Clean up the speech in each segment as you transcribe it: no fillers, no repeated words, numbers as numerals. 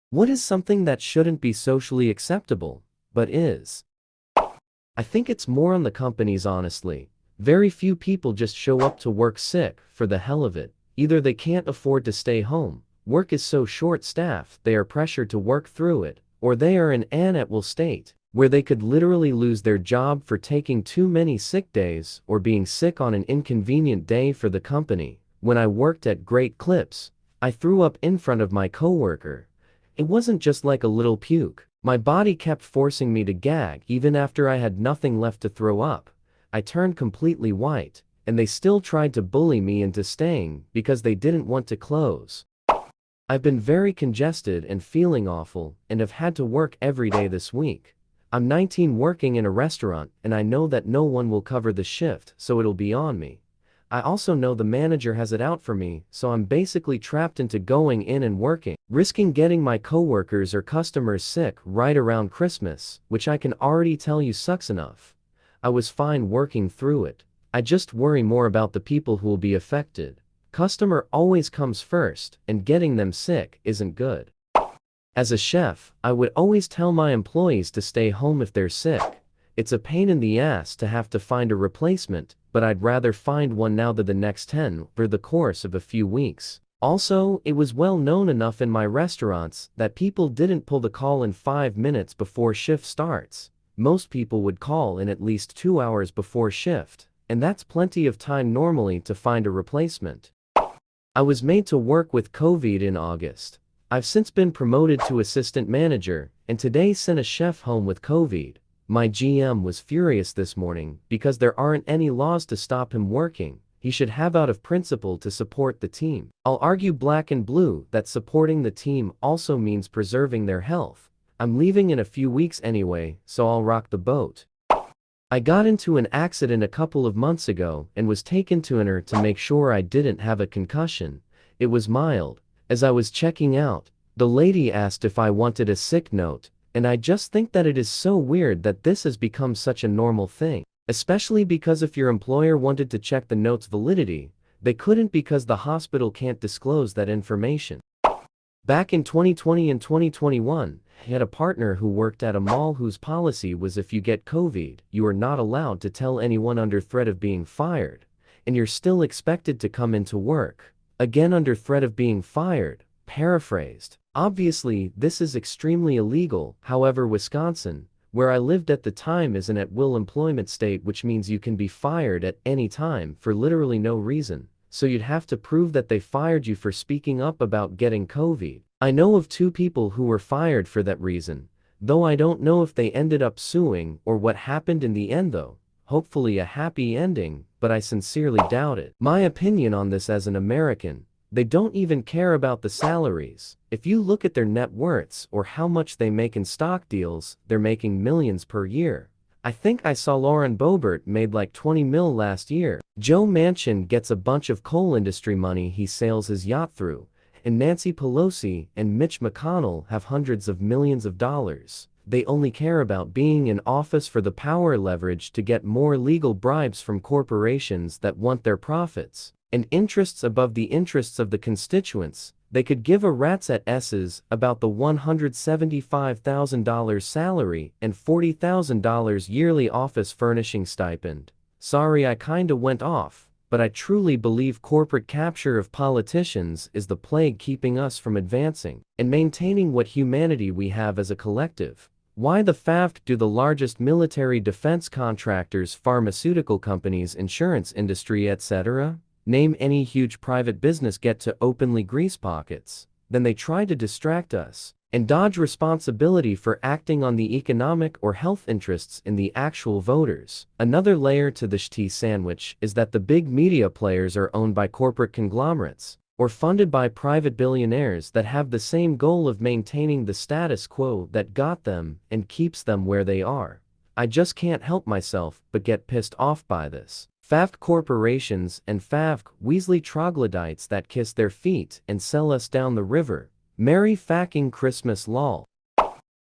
What is something that shouldn't be socially acceptable, but is? I think it's more on the companies, honestly. Very few people just show up to work sick for the hell of it. Either they can't afford to stay home, work is so short-staffed they are pressured to work through it, or they are in an at-will state, where they could literally lose their job for taking too many sick days or being sick on an inconvenient day for the company. When I worked at Great Clips, I threw up in front of my coworker. It wasn't just like a little puke. My body kept forcing me to gag even after I had nothing left to throw up. I turned completely white, and they still tried to bully me into staying because they didn't want to close. I've been very congested and feeling awful, and have had to work every day this week. I'm 19 working in a restaurant, and I know that no one will cover the shift, so it'll be on me. I also know the manager has it out for me, so I'm basically trapped into going in and working, risking getting my coworkers or customers sick right around Christmas, which I can already tell you sucks enough. I was fine working through it. I just worry more about the people who will be affected. Customer always comes first, and getting them sick isn't good. As a chef, I would always tell my employees to stay home if they're sick. It's a pain in the ass to have to find a replacement, but I'd rather find one now than the next 10 over the course of a few weeks. Also, it was well known enough in my restaurants that people didn't pull the call in 5 minutes before shift starts. Most people would call in at least 2 hours before shift, and that's plenty of time normally to find a replacement. I was made to work with COVID in August. I've since been promoted to assistant manager, and today sent a chef home with COVID. My GM was furious this morning because there aren't any laws to stop him working. He should have out of principle to support the team. I'll argue black and blue that supporting the team also means preserving their health. I'm leaving in a few weeks anyway, so I'll rock the boat. I got into an accident a couple of months ago and was taken to an ER to make sure I didn't have a concussion. It was mild. As I was checking out, the lady asked if I wanted a sick note, and I just think that it is so weird that this has become such a normal thing. Especially because if your employer wanted to check the note's validity, they couldn't because the hospital can't disclose that information. Back in 2020 and 2021, I had a partner who worked at a mall whose policy was if you get COVID, you are not allowed to tell anyone under threat of being fired, and you're still expected to come into work, again under threat of being fired. Paraphrased. Obviously, this is extremely illegal. However, Wisconsin, where I lived at the time, is an at-will employment state, which means you can be fired at any time for literally no reason. So you'd have to prove that they fired you for speaking up about getting COVID. I know of 2 people who were fired for that reason, though I don't know if they ended up suing or what happened in the end though. Hopefully a happy ending, but I sincerely doubt it. My opinion on this as an American, they don't even care about the salaries. If you look at their net worths or how much they make in stock deals, they're making millions per year. I think I saw Lauren Boebert made like 20 mil last year. Joe Manchin gets a bunch of coal industry money he sails his yacht through, and Nancy Pelosi and Mitch McConnell have hundreds of millions of dollars. They only care about being in office for the power leverage to get more legal bribes from corporations that want their profits and interests above the interests of the constituents. They could give a rat's asses about the $175,000 salary and $40,000 yearly office furnishing stipend. Sorry I kinda went off, but I truly believe corporate capture of politicians is the plague keeping us from advancing and maintaining what humanity we have as a collective. Why the FAFT do the largest military defense contractors, pharmaceutical companies, insurance industry, etc.? Name any huge private business get to openly grease pockets. Then they try to distract us and dodge responsibility for acting on the economic or health interests in the actual voters. Another layer to the tea sandwich is that the big media players are owned by corporate conglomerates or funded by private billionaires that have the same goal of maintaining the status quo that got them and keeps them where they are. I just can't help myself but get pissed off by this. FAFT corporations and FAFT Weasley troglodytes that kiss their feet and sell us down the river. Merry fucking Christmas lol.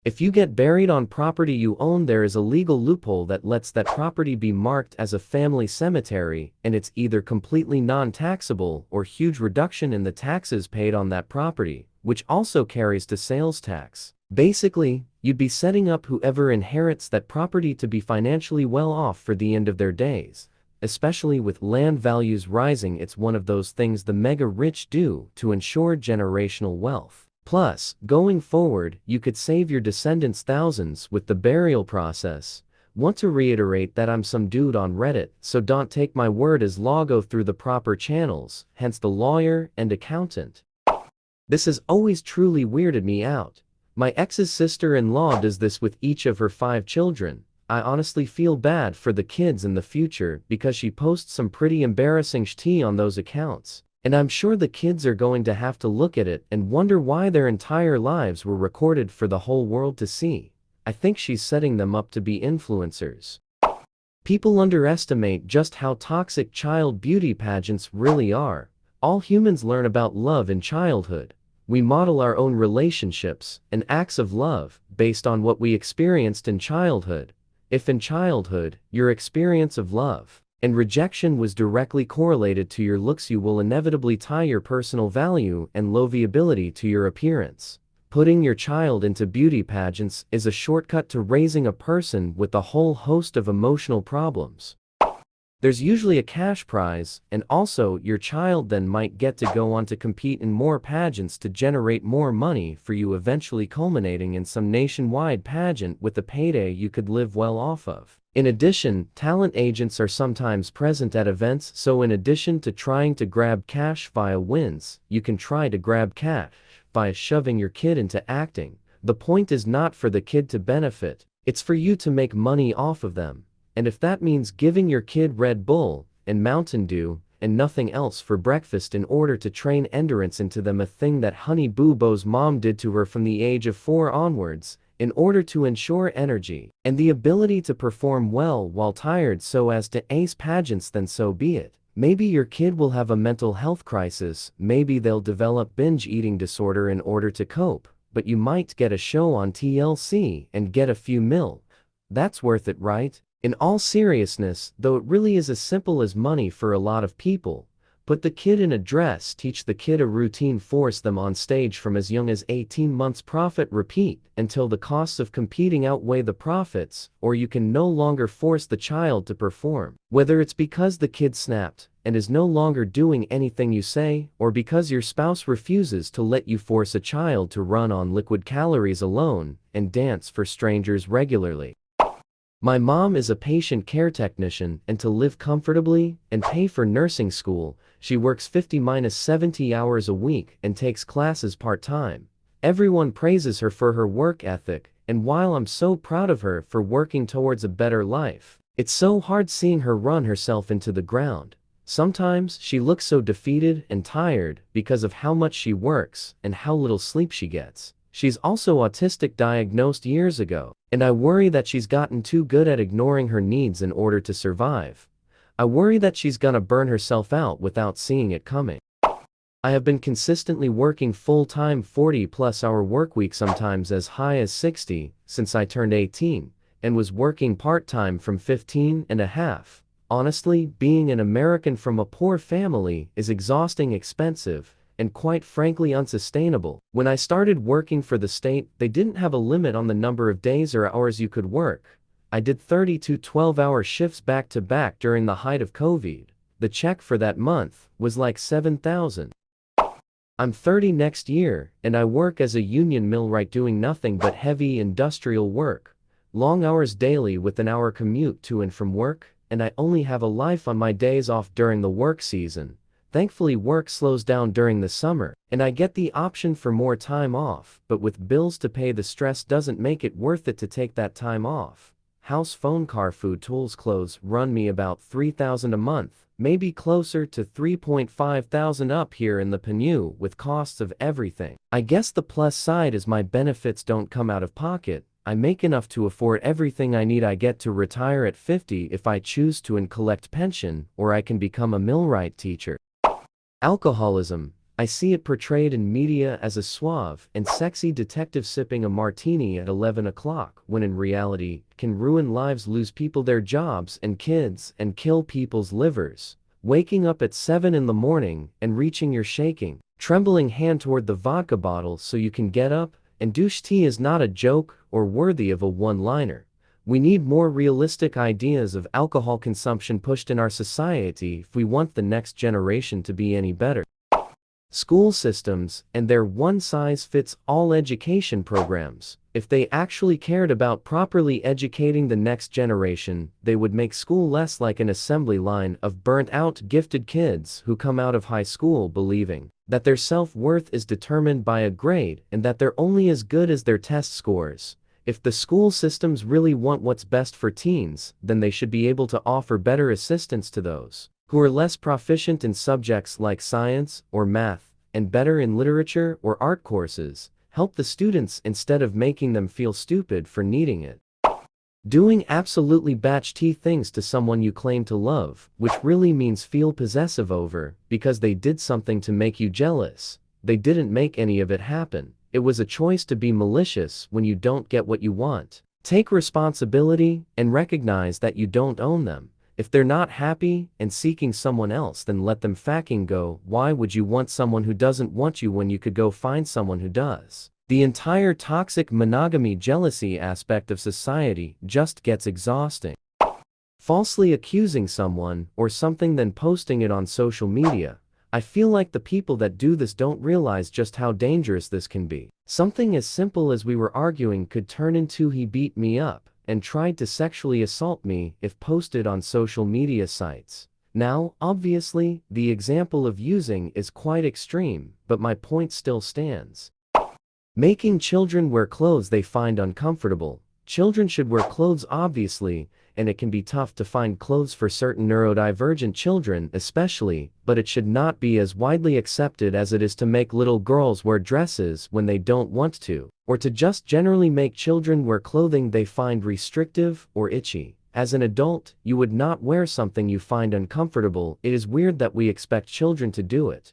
If you get buried on property you own, there is a legal loophole that lets that property be marked as a family cemetery, and it's either completely non-taxable or huge reduction in the taxes paid on that property, which also carries to sales tax. Basically, you'd be setting up whoever inherits that property to be financially well off for the end of their days. Especially with land values rising, it's one of those things the mega rich do to ensure generational wealth. Plus, going forward, you could save your descendants thousands with the burial process. Want to reiterate that I'm some dude on Reddit, so don't take my word as law. Go through the proper channels, hence the lawyer and accountant. This has always truly weirded me out. My ex's sister-in-law does this with each of her 5 children. I honestly feel bad for the kids in the future because she posts some pretty embarrassing shit on those accounts. And I'm sure the kids are going to have to look at it and wonder why their entire lives were recorded for the whole world to see. I think she's setting them up to be influencers. People underestimate just how toxic child beauty pageants really are. All humans learn about love in childhood. We model our own relationships and acts of love based on what we experienced in childhood. If in childhood, your experience of love and rejection was directly correlated to your looks, you will inevitably tie your personal value and lovability to your appearance. Putting your child into beauty pageants is a shortcut to raising a person with a whole host of emotional problems. There's usually a cash prize, and also your child then might get to go on to compete in more pageants to generate more money for you, eventually culminating in some nationwide pageant with a payday you could live well off of. In addition, talent agents are sometimes present at events, so in addition to trying to grab cash via wins, you can try to grab cash by shoving your kid into acting. The point is not for the kid to benefit, it's for you to make money off of them. And if that means giving your kid Red Bull and Mountain Dew and nothing else for breakfast in order to train endurance into them, a thing that Honey Boo Boo's mom did to her from the age of 4 onwards, in order to ensure energy and the ability to perform well while tired so as to ace pageants, then so be it. Maybe your kid will have a mental health crisis, maybe they'll develop binge eating disorder in order to cope, but you might get a show on TLC and get a few mil. That's worth it, right? In all seriousness, though, it really is as simple as money for a lot of people. Put the kid in a dress, teach the kid a routine, force them on stage from as young as 18 months, profit, repeat, until the costs of competing outweigh the profits, or you can no longer force the child to perform. Whether it's because the kid snapped and is no longer doing anything you say, or because your spouse refuses to let you force a child to run on liquid calories alone and dance for strangers regularly. My mom is a patient care technician, and to live comfortably and pay for nursing school, she works 50-70 hours a week and takes classes part-time. Everyone praises her for her work ethic, and while I'm so proud of her for working towards a better life, it's so hard seeing her run herself into the ground. Sometimes she looks so defeated and tired because of how much she works and how little sleep she gets. She's also autistic, diagnosed years ago, and I worry that she's gotten too good at ignoring her needs in order to survive. I worry that she's gonna burn herself out without seeing it coming. I have been consistently working full-time 40+ hour workweek, sometimes as high as 60, since I turned 18, and was working part-time from 15 and a half. Honestly, being an American from a poor family is exhausting, expensive, and quite frankly unsustainable. When I started working for the state, they didn't have a limit on the number of days or hours you could work. I did 32 12-hour shifts back to back during the height of COVID. The check for that month was like $7,000. I'm 30 next year, and I work as a union millwright doing nothing but heavy industrial work. Long hours daily with an hour commute to and from work, and I only have a life on my days off during the work season. Thankfully, work slows down during the summer, and I get the option for more time off, but with bills to pay, the stress doesn't make it worth it to take that time off. House, phone, car, food, tools, clothes run me about $3,000 a month, maybe closer to $3,500 up here in the PNU with costs of everything. I guess the plus side is my benefits don't come out of pocket. I make enough to afford everything I need. I get to retire at 50 if I choose to and collect pension, or I can become a millwright teacher. Alcoholism. I see it portrayed in media as a suave and sexy detective sipping a martini at 11 o'clock, when in reality, it can ruin lives, lose people their jobs and kids, and kill people's livers. Waking up at 7 in the morning and reaching your shaking, trembling hand toward the vodka bottle so you can get up, and douche tea is not a joke or worthy of a one-liner. We need more realistic ideas of alcohol consumption pushed in our society if we want the next generation to be any better. School systems and their one-size-fits-all education programs. If they actually cared about properly educating the next generation, they would make school less like an assembly line of burnt-out gifted kids who come out of high school believing that their self-worth is determined by a grade and that they're only as good as their test scores. If the school systems really want what's best for teens, then they should be able to offer better assistance to those who are less proficient in subjects like science or math, and better in literature or art courses, help the students instead of making them feel stupid for needing it. Doing absolutely batch T things to someone you claim to love, which really means feel possessive over, because they did something to make you jealous. They didn't make any of it happen. It was a choice to be malicious when you don't get what you want. Take responsibility and recognize that you don't own them. If they're not happy and seeking someone else, then let them fucking go. Why would you want someone who doesn't want you when you could go find someone who does? The entire toxic monogamy jealousy aspect of society just gets exhausting. Falsely accusing someone or something then posting it on social media. I feel like the people that do this don't realize just how dangerous this can be. Something as simple as we were arguing could turn into he beat me up and tried to sexually assault me if posted on social media sites. Now, obviously, the example of using is quite extreme, but my point still stands. Making children wear clothes they find uncomfortable. Children should wear clothes obviously, and it can be tough to find clothes for certain neurodivergent children especially, but it should not be as widely accepted as it is to make little girls wear dresses when they don't want to, or to just generally make children wear clothing they find restrictive or itchy. As an adult, you would not wear something you find uncomfortable. It is weird that we expect children to do it.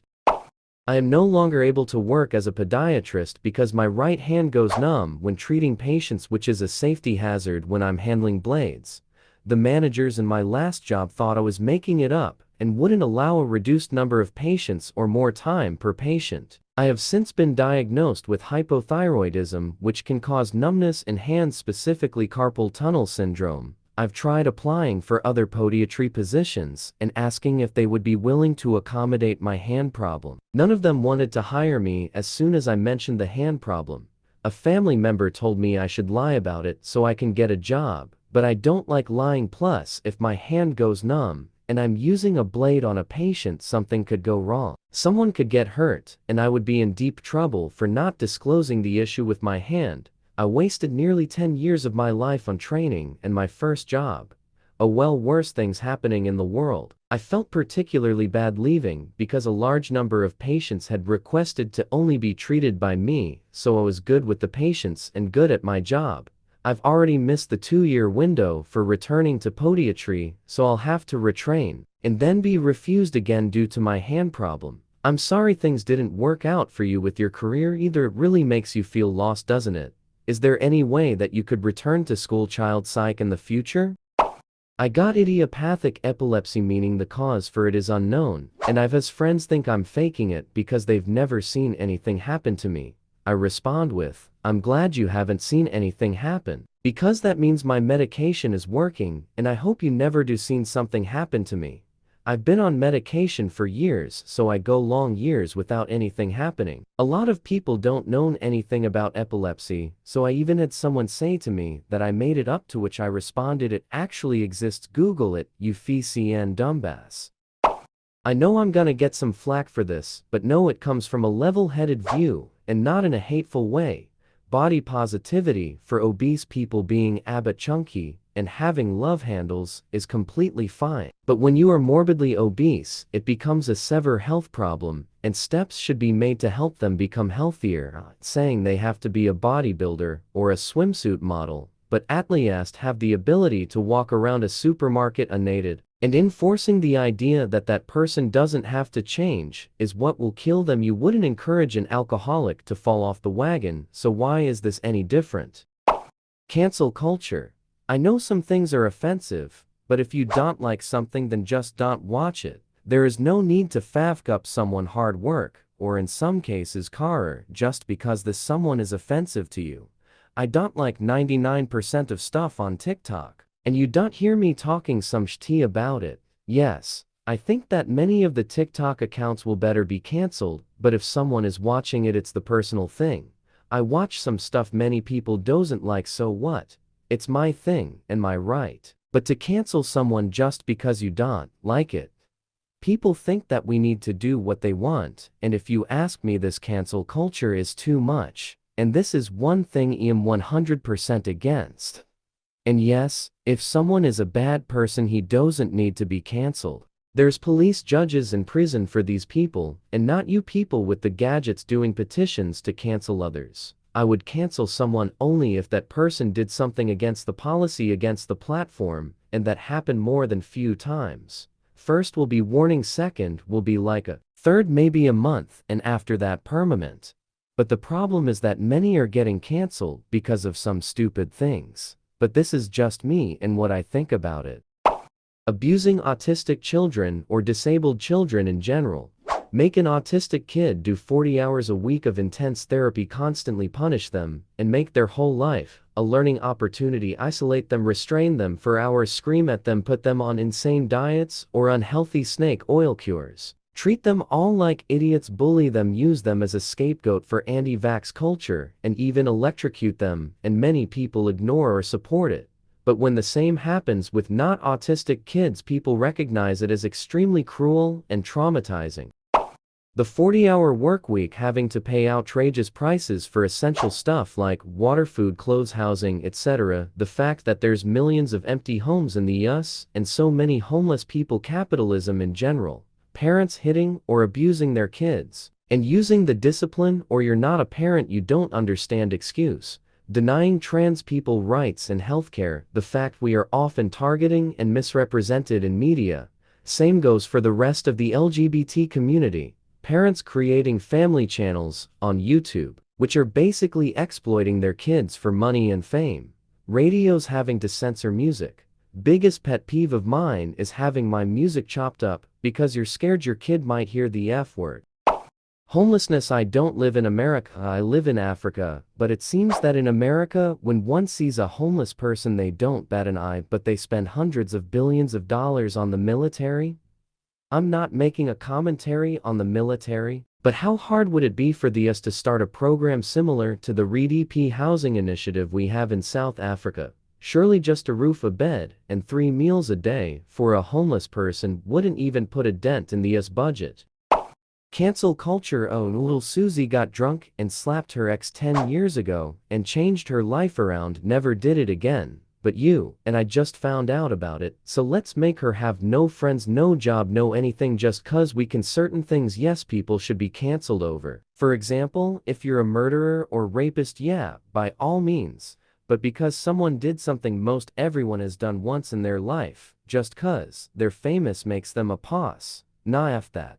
I am no longer able to work as a podiatrist because my right hand goes numb when treating patients, which is a safety hazard when I'm handling blades. The managers in my last job thought I was making it up and wouldn't allow a reduced number of patients or more time per patient. I have since been diagnosed with hypothyroidism, which can cause numbness in hands, specifically carpal tunnel syndrome. I've tried applying for other podiatry positions and asking if they would be willing to accommodate my hand problem. None of them wanted to hire me as soon as I mentioned the hand problem. A family member told me I should lie about it so I can get a job, but I don't like lying. Plus, if my hand goes numb and I'm using a blade on a patient, something could go wrong. Someone could get hurt, and I would be in deep trouble for not disclosing the issue with my hand. I wasted nearly 10 years of my life on training and my first job. Oh well, worse things happening in the world. I felt particularly bad leaving because a large number of patients had requested to only be treated by me, so I was good with the patients and good at my job. I've already missed the 2-year window for returning to podiatry, so I'll have to retrain, and then be refused again due to my hand problem. I'm sorry things didn't work out for you with your career either. It really makes you feel lost, doesn't it? Is there any way that you could return to school child psych in the future? I got idiopathic epilepsy, meaning the cause for it is unknown, and I've as friends think I'm faking it because they've never seen anything happen to me. I respond with, I'm glad you haven't seen anything happen, because that means my medication is working, and I hope you never do seen something happen to me. I've been on medication for years, so I go long years without anything happening. A lot of people don't know anything about epilepsy, so I even had someone say to me that I made it up, to which I responded, it actually exists, Google it, you FCN dumbass. I know I'm gonna get some flack for this, but no, it comes from a level-headed view, and not in a hateful way. Body positivity for obese people, being a bit chunky and having love handles, is completely fine. But when you are morbidly obese, it becomes a severe health problem, and steps should be made to help them become healthier. Saying they have to be a bodybuilder or a swimsuit model, but at least have the ability to walk around a supermarket unaided. And enforcing the idea that that person doesn't have to change is what will kill them. You wouldn't encourage an alcoholic to fall off the wagon, so why is this any different? Cancel culture. I know some things are offensive, but if you don't like something, then just don't watch it. There is no need to faff up someone hard work or in some cases car, just because this someone is offensive to you. I don't like 99% of stuff on TikTok. And you don't hear me talking some shit about it. Yes, I think that many of the TikTok accounts will better be cancelled, but if someone is watching it, it's the personal thing. I watch some stuff many people doesn't like, so what? It's my thing and my right. But to cancel someone just because you don't like it. People think that we need to do what they want, and if you ask me, this cancel culture is too much, and this is one thing I am 100% against. And yes, if someone is a bad person, he doesn't need to be cancelled. There's police, judges, and prison for these people, and not you people with the gadgets doing petitions to cancel others. I would cancel someone only if that person did something against the policy, against the platform, and that happened more than few times. First will be warning, second will be like a third, maybe a month, and after that permanent. But the problem is that many are getting cancelled because of some stupid things. But this is just me and what I think about it. Abusing autistic children or disabled children in general. Make an autistic kid do 40 hours a week of intense therapy, constantly punish them, and make their whole life a learning opportunity. Isolate them, restrain them for hours, scream at them, put them on insane diets or unhealthy snake oil cures. Treat them all like idiots, bully them, use them as a scapegoat for anti-vax culture, and even electrocute them, and many people ignore or support it. But when the same happens with not autistic kids, people recognize it as extremely cruel and traumatizing. The 40-hour workweek, having to pay outrageous prices for essential stuff like water, food, clothes, housing, etc. The fact that there's millions of empty homes in the US and so many homeless people. Capitalism in general. Parents hitting or abusing their kids. And using the discipline or you're not a parent, you don't understand excuse. Denying trans people rights and healthcare. The fact we are often targeting and misrepresented in media. Same goes for the rest of the LGBT community. Parents creating family channels on YouTube, which are basically exploiting their kids for money and fame. Radios having to censor music. Biggest pet peeve of mine is having my music chopped up because you're scared your kid might hear the F word. Homelessness. I don't live in America, I live in Africa, but it seems that in America, when one sees a homeless person, they don't bat an eye, but they spend hundreds of billions of dollars on the military. I'm not making a commentary on the military, but how hard would it be for the US to start a program similar to the REDP housing initiative we have in South Africa? Surely just a roof, a bed, and 3 meals a day for a homeless person wouldn't even put a dent in the US budget. Cancel culture. Oh, little Susie got drunk and slapped her ex 10 years ago and changed her life around, never did it again. But you and I just found out about it, so let's make her have no friends, no job, no anything just cause we can. Certain things, yes, people should be cancelled over. For example, if you're a murderer or rapist, yeah, by all means. But because someone did something most everyone has done once in their life, just cause they're famous makes them a pos. Nah, F that.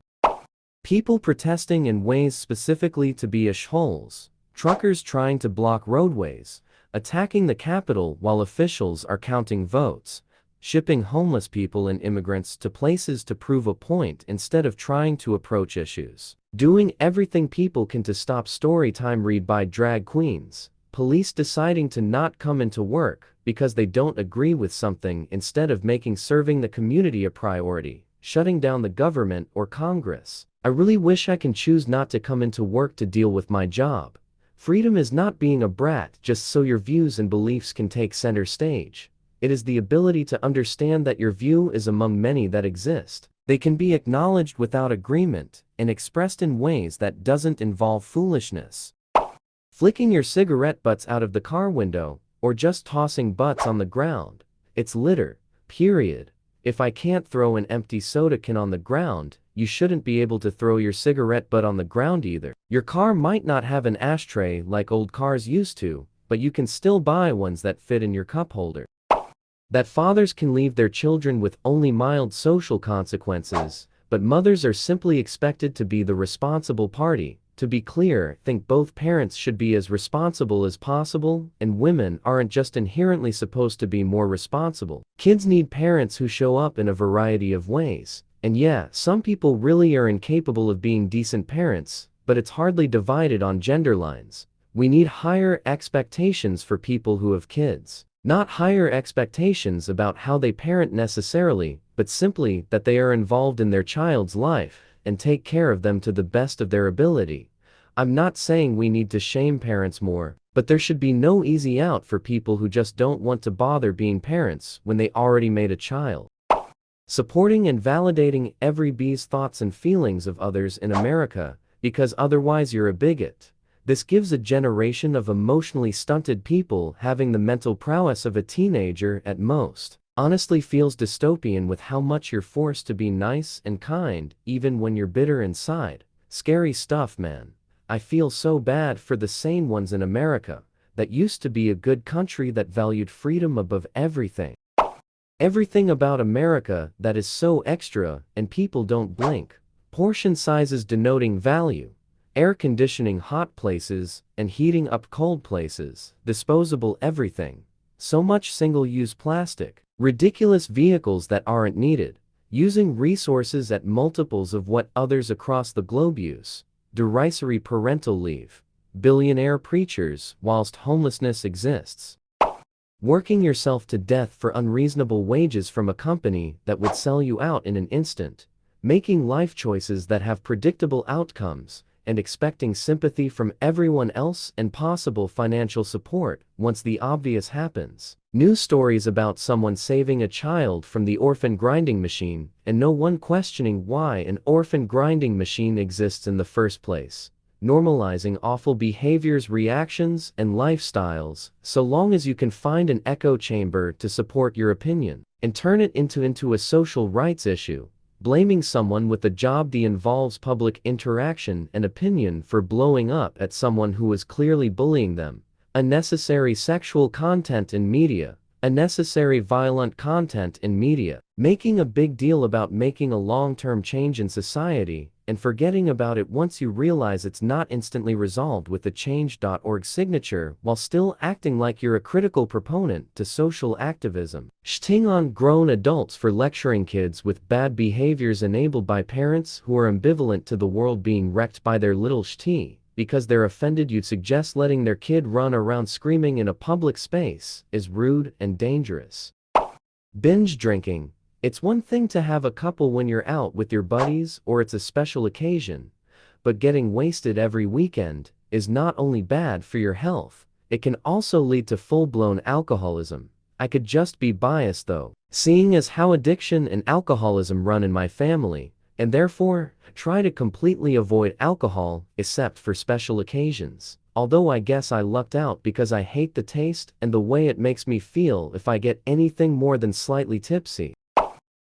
People protesting in ways specifically to be holes. Truckers trying to block roadways. Attacking the Capitol while officials are counting votes, shipping homeless people and immigrants to places to prove a point instead of trying to approach issues, doing everything people can to stop story time read by drag queens, police deciding to not come into work because they don't agree with something instead of making serving the community a priority, shutting down the government or Congress. I really wish I can choose not to come into work to deal with my job. Freedom is not being a brat just so your views and beliefs can take center stage. It is the ability to understand that your view is among many that exist. They can be acknowledged without agreement and expressed in ways that doesn't involve foolishness. Flicking your cigarette butts out of the car window or just tossing butts on the ground. It's litter, period. If I can't throw an empty soda can on the ground, you shouldn't be able to throw your cigarette butt on the ground either. Your car might not have an ashtray like old cars used to, but you can still buy ones that fit in your cup holder. That fathers can leave their children with only mild social consequences, but mothers are simply expected to be the responsible party. To be clear, I think both parents should be as responsible as possible, and women aren't just inherently supposed to be more responsible. Kids need parents who show up in a variety of ways. And yeah, some people really are incapable of being decent parents, but it's hardly divided on gender lines. We need higher expectations for people who have kids. Not higher expectations about how they parent necessarily, but simply that they are involved in their child's life and take care of them to the best of their ability. I'm not saying we need to shame parents more, but there should be no easy out for people who just don't want to bother being parents when they already made a child. Supporting and validating every bee's thoughts and feelings of others in America, because otherwise you're a bigot. This gives a generation of emotionally stunted people having the mental prowess of a teenager at most. Honestly feels dystopian with how much you're forced to be nice and kind, even when you're bitter inside. Scary stuff, man. I feel so bad for the sane ones in America, that used to be a good country that valued freedom above everything. Everything about America that is so extra, and people don't blink. Portion sizes denoting value. Air conditioning hot places, and heating up cold places. Disposable everything. So much single-use plastic. Ridiculous vehicles that aren't needed. Using resources at multiples of what others across the globe use. Derisory parental leave. Billionaire preachers, whilst homelessness exists. Working yourself to death for unreasonable wages from a company that would sell you out in an instant. Making life choices that have predictable outcomes, and expecting sympathy from everyone else and possible financial support once the obvious happens. News stories about someone saving a child from the orphan grinding machine, and no one questioning why an orphan grinding machine exists in the first place. Normalizing awful behaviors, reactions, and lifestyles, so long as you can find an echo chamber to support your opinion, and turn it into a social rights issue. Blaming someone with a job that involves public interaction and opinion for blowing up at someone who is clearly bullying them. Unnecessary sexual content in media. Unnecessary violent content in media. Making a big deal about making a long-term change in society, and forgetting about it once you realize it's not instantly resolved with a change.org signature, while still acting like you're a critical proponent to social activism. Shitting on grown adults for lecturing kids with bad behaviors enabled by parents who are ambivalent to the world being wrecked by their little shti. Because they're offended you'd suggest letting their kid run around screaming in a public space is rude and dangerous. Binge drinking. It's one thing to have a couple when you're out with your buddies or it's a special occasion, but getting wasted every weekend is not only bad for your health, it can also lead to full-blown alcoholism. I could just be biased though, seeing as how addiction and alcoholism run in my family, and therefore, try to completely avoid alcohol except for special occasions. Although I guess I lucked out because I hate the taste and the way it makes me feel if I get anything more than slightly tipsy.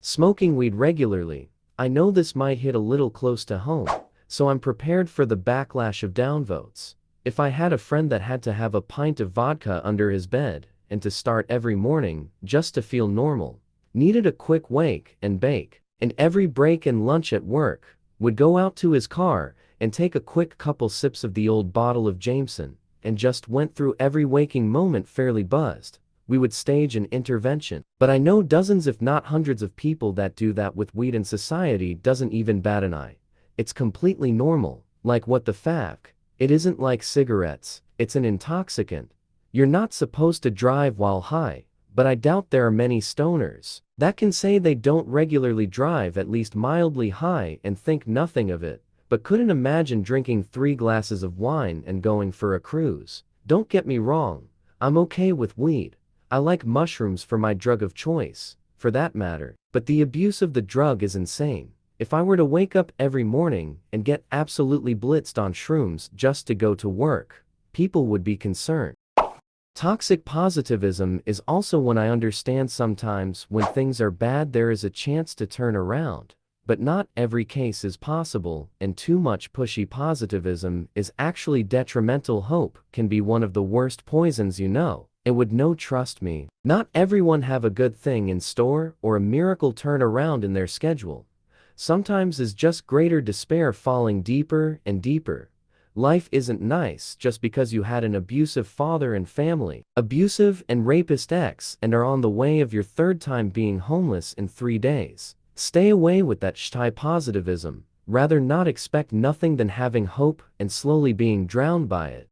Smoking weed regularly. I know this might hit a little close to home, so I'm prepared for the backlash of downvotes. If I had a friend that had to have a pint of vodka under his bed, and to start every morning, just to feel normal, needed a quick wake and bake, and every break and lunch at work, would go out to his car, and take a quick couple sips of the old bottle of Jameson, and just went through every waking moment fairly buzzed, we would stage an intervention. But I know dozens if not hundreds of people that do that with weed, and society doesn't even bat an eye. It's completely normal, like what the fuck? It isn't like cigarettes, it's an intoxicant. You're not supposed to drive while high, but I doubt there are many stoners that can say they don't regularly drive at least mildly high and think nothing of it, but couldn't imagine drinking 3 glasses of wine and going for a cruise. Don't get me wrong, I'm okay with weed. I like mushrooms for my drug of choice, for that matter, but the abuse of the drug is insane. If I were to wake up every morning and get absolutely blitzed on shrooms just to go to work, people would be concerned. Toxic positivism is also when I understand sometimes when things are bad there is a chance to turn around, but not every case is possible, and too much pushy positivism is actually detrimental. Hope can be one of the worst poisons, you know. It would know, trust me. Not everyone have a good thing in store or a miracle turn around in their schedule. Sometimes is just greater despair falling deeper and deeper. Life isn't nice just because you had an abusive father and family, abusive and rapist ex, and are on the way of your 3rd time being homeless in 3 days. Stay away with that shti positivism. rather not expect nothing than having hope and slowly being drowned by it.